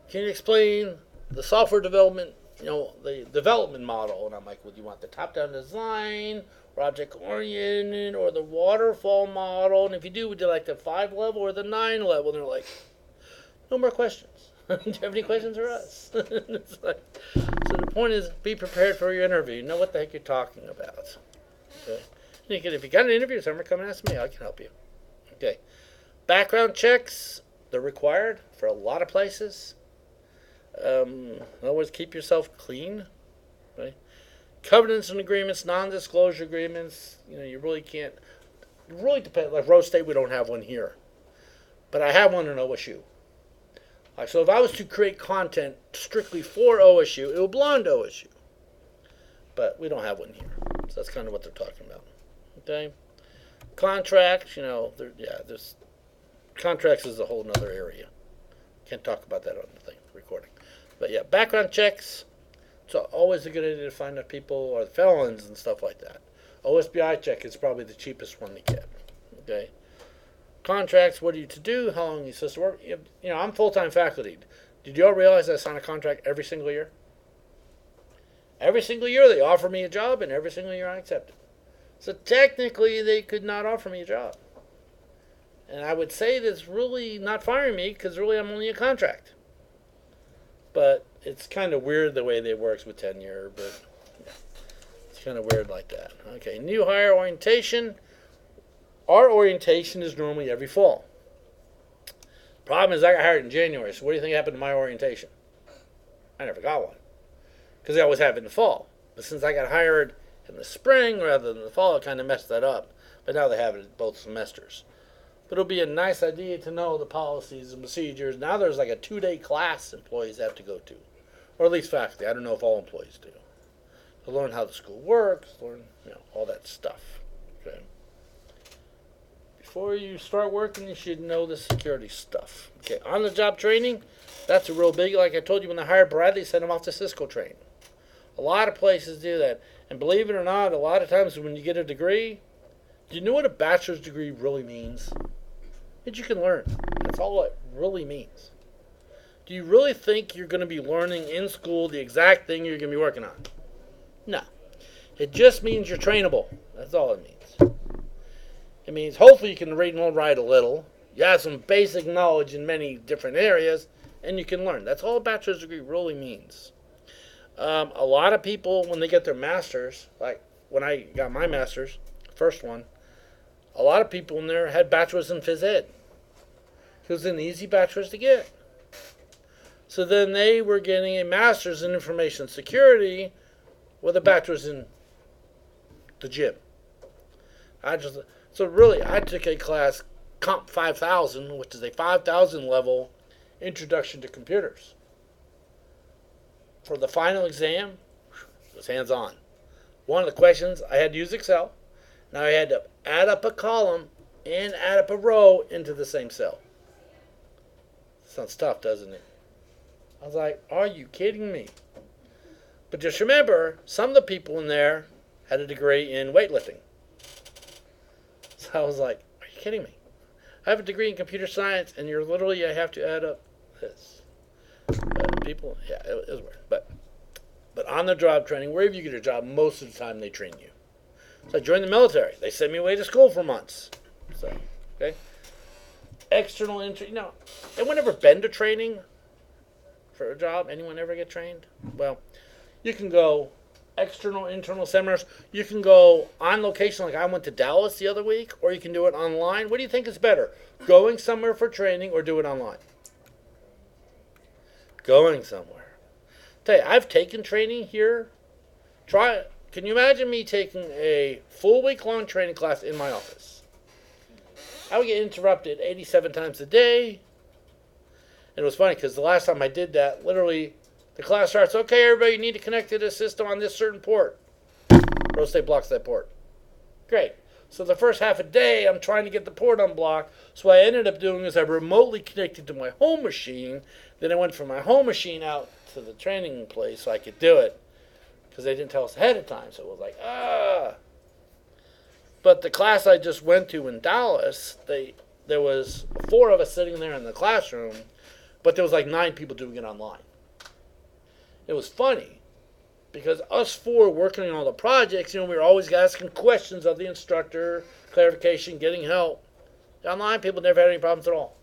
can you explain the software development, the development model? And I'm like, well, do you want the top-down design, or object-oriented, or the waterfall model? And if you do, would you like the 5-level or the 9-level? And they're like, no more questions. Do you have any questions for us? It's like, so the point is, be prepared for your interview. Know what the heck you're talking about. Okay? If you got an interview somewhere, come and ask me. I can help you. Okay. Background checks, they're required for a lot of places. Always keep yourself clean. Right? Covenants and agreements, non-disclosure agreements. You really can't. It really depends. Like Rose State, we don't have one here, but I have one in OSU. Like, so if I was to create content strictly for OSU, it would belong to OSU. But we don't have one here. So that's kind of what they're talking about. Okay? Contracts, there's contracts is a whole nother area. Can't talk about that on the recording. But yeah, background checks. It's always a good idea to find out people are felons and stuff like that. OSBI check is probably the cheapest one to get. Okay? Contracts, what are you to do? How long are you supposed to work? I'm full-time faculty. Did you all realize I sign a contract every single year? Every single year they offer me a job, and every single year I accept it. So technically they could not offer me a job. And I would say that's really not firing me because really I'm only a contract. But it's kind of weird the way they works with tenure, but it's kind of weird like that. Okay, new hire orientation. Our orientation is normally every fall. Problem is I got hired in January, so what do you think happened to my orientation? I never got one. Because they always have it in the fall. But since I got hired in the spring rather than the fall, it kind of messed that up. But now they have it in both semesters. But it'll be a nice idea to know the policies and procedures. Now there's like a 2-day class employees have to go to. Or at least faculty. I don't know if all employees do. To learn how the school works, learn all that stuff. Okay. Before you start working, you should know the security stuff. Okay, on-the-job training, that's a real big. Like I told you, when they hired Brad, they sent him off to Cisco train. A lot of places do that. And believe it or not, a lot of times when you get a degree, do you know what a bachelor's degree really means? That you can learn. That's all it really means. Do you really think you're going to be learning in school the exact thing you're going to be working on? No. It just means you're trainable. That's all it means. It means hopefully you can read and write a little. You have some basic knowledge in many different areas, and you can learn. That's all a bachelor's degree really means. A lot of people, when they get their master's, like when I got my master's, first one, a lot of people in there had bachelor's in phys ed. It was an easy bachelor's to get. So then they were getting a master's in information security with a bachelor's in the gym. So really, I took a class, Comp 5000, which is a 5,000 level introduction to computers. For the final exam, it was hands-on. One of the questions, I had to use Excel. Now I had to add up a column and add up a row into the same cell. Sounds tough, doesn't it? I was like, are you kidding me? But just remember, some of the people in there had a degree in weightlifting. So I was like, are you kidding me? I have a degree in computer science, and I have to add up this. People, yeah, it was weird. But on the job training, wherever you get a job, most of the time they train you. So I joined the military. They sent me away to school for months. So, okay. External entry, anyone ever been to training for a job? Anyone ever get trained? Well, you can go external, internal seminars. You can go on location, like I went to Dallas the other week, or you can do it online. What do you think is better? Going somewhere for training or do it online? Going somewhere. Tell you, I've taken training here. Try it. Can you imagine me taking a full week-long training class in my office? I would get interrupted 87 times a day. And it was funny because the last time I did that, literally, the class starts, okay, everybody, you need to connect to the system on this certain port. Rose State blocks that port. Great. So the first half a day, I'm trying to get the port unblocked. So what I ended up doing is I remotely connected to my home machine. Then I went from my home machine out to the training place so I could do it. Because they didn't tell us ahead of time. So it was like, But the class I just went to in Dallas, there was 4 of us sitting there in the classroom, but there was like 9 people doing it online. It was funny because us 4 working on all the projects, we were always asking questions of the instructor, clarification, getting help. The online people never had any problems at all.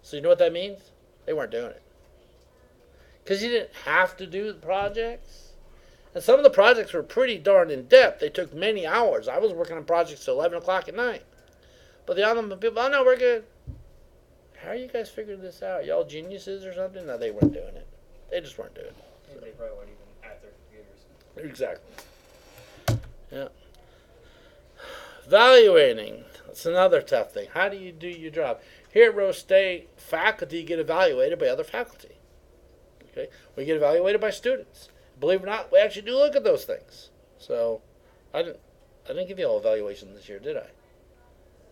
So you know what that means? They weren't doing it. Because you didn't have to do the projects. And some of the projects were pretty darn in-depth. They took many hours. I was working on projects till 11 o'clock at night. But the other people, oh no, we're good. how are you guys figuring this out? Y'all geniuses or something? No, they weren't doing it. They just weren't doing it. And they probably weren't even at their computers. Exactly. Yeah. Evaluating. That's another tough thing. How do you do your job? Here at Rose State, faculty get evaluated by other faculty. Okay? We get evaluated by students. Believe it or not, we actually do look at those things. So, I didn't give you all evaluations this year, did I?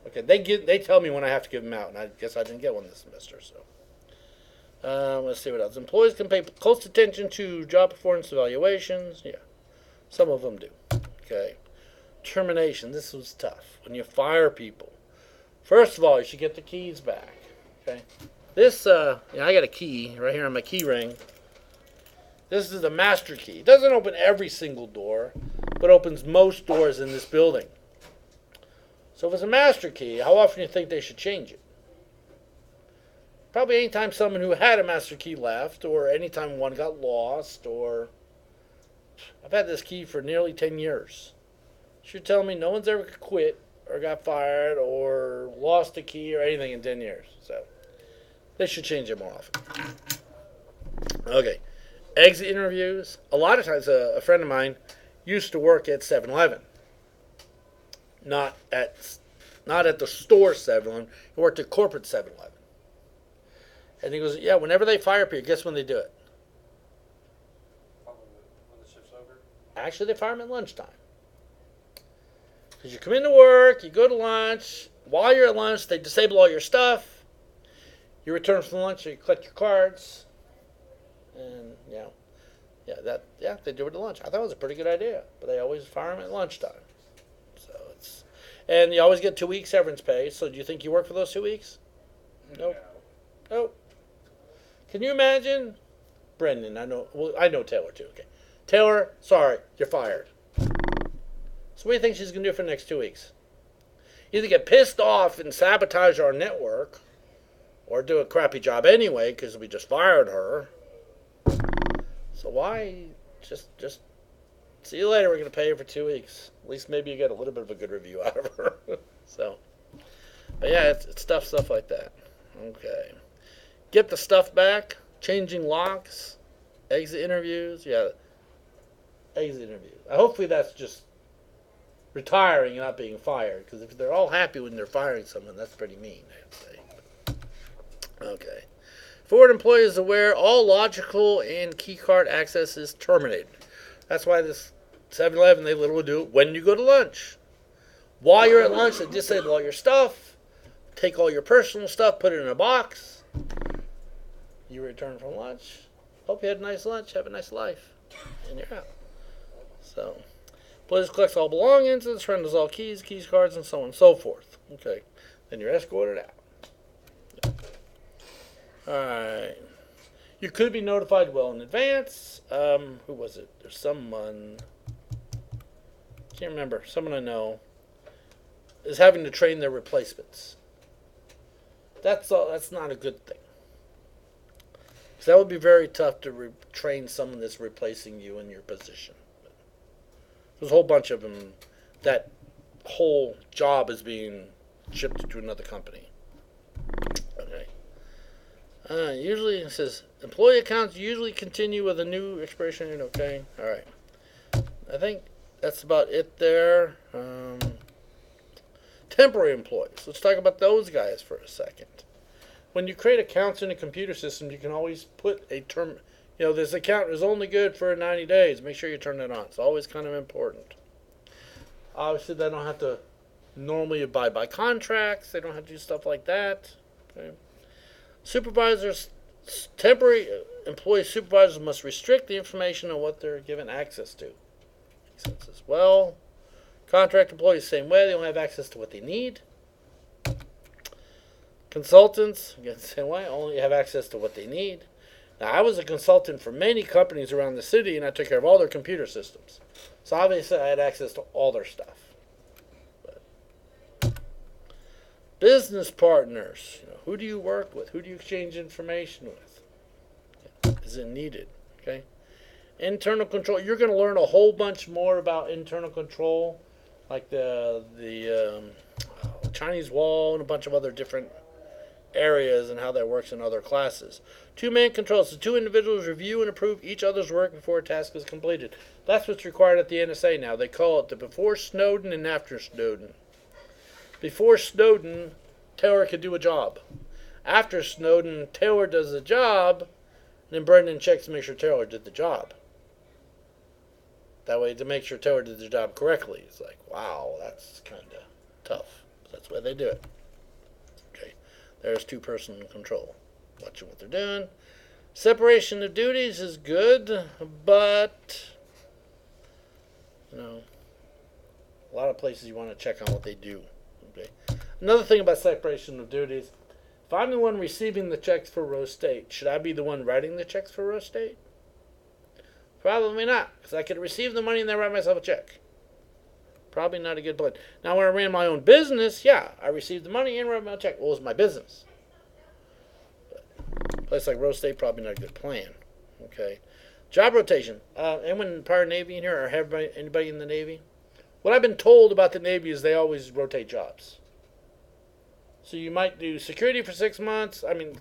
Okay, they tell me when I have to give them out, and I guess I didn't get one this semester. So, let's see what else. Employees can pay close attention to job performance evaluations. Yeah, some of them do. Okay. Termination. This was tough. When you fire people, first of all, you should get the keys back. Okay. This, I got a key right here on my key ring. This is the master key. It doesn't open every single door, but opens most doors in this building. So if it's a master key, how often do you think they should change it? Probably anytime someone who had a master key left, or anytime one got lost, or... I've had this key for nearly 10 years. You're telling me no one's ever quit, or got fired, or lost a key, or anything in 10 years. So, they should change it more often. Okay. Exit interviews. A lot of times, a friend of mine used to work at 7-Eleven. Not at the store 7-Eleven. He worked at corporate 7-Eleven. And he goes, yeah, whenever they fire people, guess when they do it? Probably when the shift's over. Actually, they fire them at lunchtime. Because you come into work, you go to lunch. While you're at lunch, they disable all your stuff. You return from lunch, you collect your cards. And, they do it at lunch. I thought it was a pretty good idea. But they always fire them at lunchtime. And you always get 2 weeks severance pay. So do you think you work for those 2 weeks? Nope. Nope. Can you imagine? Brendan, I know Taylor too. Okay. Taylor, sorry, you're fired. So what do you think she's going to do for the next 2 weeks? Either get pissed off and sabotage our network, or do a crappy job anyway because we just fired her. So why just see you later, we're going to pay you for 2 weeks. At least maybe you get a little bit of a good review out of her. So, but yeah, it's stuff like that. Okay. Get the stuff back. Changing locks. Exit interviews. Yeah. Exit interviews. Hopefully that's just retiring and not being fired. Because if they're all happy when they're firing someone, that's pretty mean, I'd say. Okay. Forward employee is aware all logical and keycard access is terminated. That's why this 7-Eleven, they literally do it when you go to lunch. While you're at lunch, they disable all your stuff, take all your personal stuff, put it in a box. You return from lunch. Hope you had a nice lunch, have a nice life, and you're out. So, police collects all belongings, and surrenders all keys, cards, and so on and so forth. Okay, then you're escorted out. Alright. You could be notified well in advance. Who was it? There's someone, can't remember, someone I know is having to train their replacements. That's not a good thing. Because that would be very tough to train someone that's replacing you in your position. There's a whole bunch of them. That whole job is being shipped to another company. Okay. Usually it says employee accounts usually continue with a new expiration date. Okay. All right. I think that's about it there. Temporary employees. Let's talk about those guys for a second. When you create accounts in a computer system, you can always put a term. This account is only good for 90 days. Make sure you turn it on. It's always kind of important. Obviously, they don't have to normally abide by contracts. They don't have to do stuff like that. Okay. Supervisors, temporary employee supervisors must restrict the information on what they're given access to. Makes sense as well. Contract employees, same way. They only have access to what they need. Consultants, again, same way. Only have access to what they need. Now, I was a consultant for many companies around the city, and I took care of all their computer systems. So obviously, I had access to all their stuff. But business partners, who do you work with? Who do you exchange information with? Is it needed? Okay. Internal control. You're going to learn a whole bunch more about internal control, like the Chinese wall and a bunch of other different areas and how that works in other classes. Two-man controls. The two individuals review and approve each other's work before a task is completed. That's what's required at the NSA now. They call it the before Snowden and after Snowden. Before Snowden, Taylor could do a job. After Snowden, Taylor does the job, and then Brendan checks to make sure Taylor did the job. That way, to make sure Taylor did the job correctly. It's like, wow, that's kind of tough. That's why they do it. Okay, there's two-person control. Watching what they're doing. Separation of duties is good, but, you know, a lot of places you want to check on what they do. Okay. Another thing about separation of duties, if I'm the one receiving the checks for Rose State, should I be the one writing the checks for Rose State? Probably not, because I could receive the money and then write myself a check. Probably not a good plan. Now, when I ran my own business, yeah, I received the money and wrote my check. Well, it was my business. But a place like Rose State, probably not a good plan. Okay. Job rotation. Anyone prior Navy in here, or have anybody in the Navy? What I've been told about the Navy is they always rotate jobs. So you might do security for 6 months. I mean,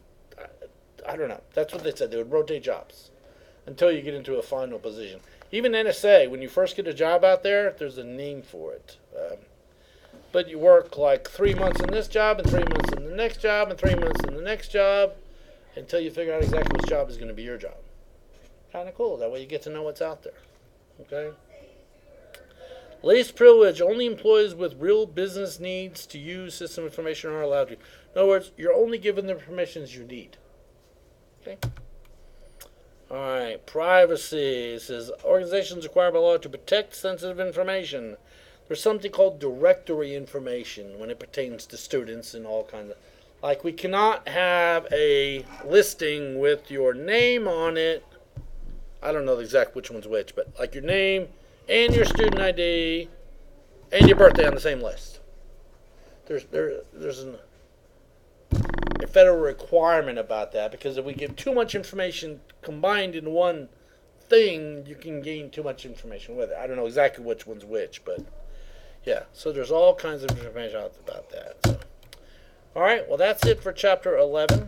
I don't know. That's what they said. They would rotate jobs until you get into a final position. Even NSA, when you first get a job out there, there's a name for it. But you work like 3 months in this job, and 3 months in the next job, and 3 months in the next job, until you figure out exactly which job is going to be your job. Kind of cool. That way you get to know what's out there. Okay? Least privilege. Only employees with real business needs to use system information are allowed to. In other words, you're only given the permissions you need. Okay? Alright, privacy. It says organizations required by law to protect sensitive information. There's something called directory information when it pertains to students and all kinds of. Like, we cannot have a listing with your name on it. I don't know the exact which one's which, but like your name and your student ID and your birthday on the same list. There's a federal requirement about that, because if we give too much information combined in one thing, you can gain too much information with it. I don't know exactly which one's which, but yeah. So there's all kinds of information out about that. So. All right, well, that's it for Chapter 11.